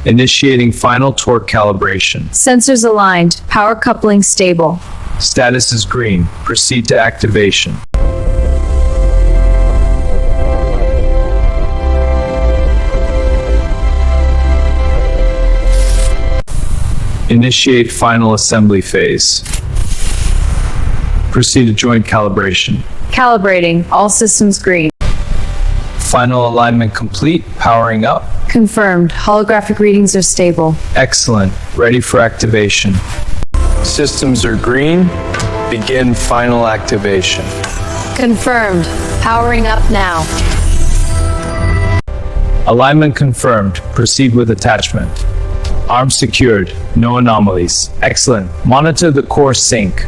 Initiating final torque calibration. Sensors aligned. Power coupling stable. Status is green. Proceed to activation. Initiate final assembly phase. Proceed to joint calibration. Calibrating. All systems green. Final alignment complete. Powering up. Confirmed. Holographic readings are stable. Excellent. Ready for activation. Systems are green. Begin final activation. Confirmed. Powering up now. Alignment confirmed. Proceed with attachment. Arms secured. No anomalies. Excellent. Monitor the core sync.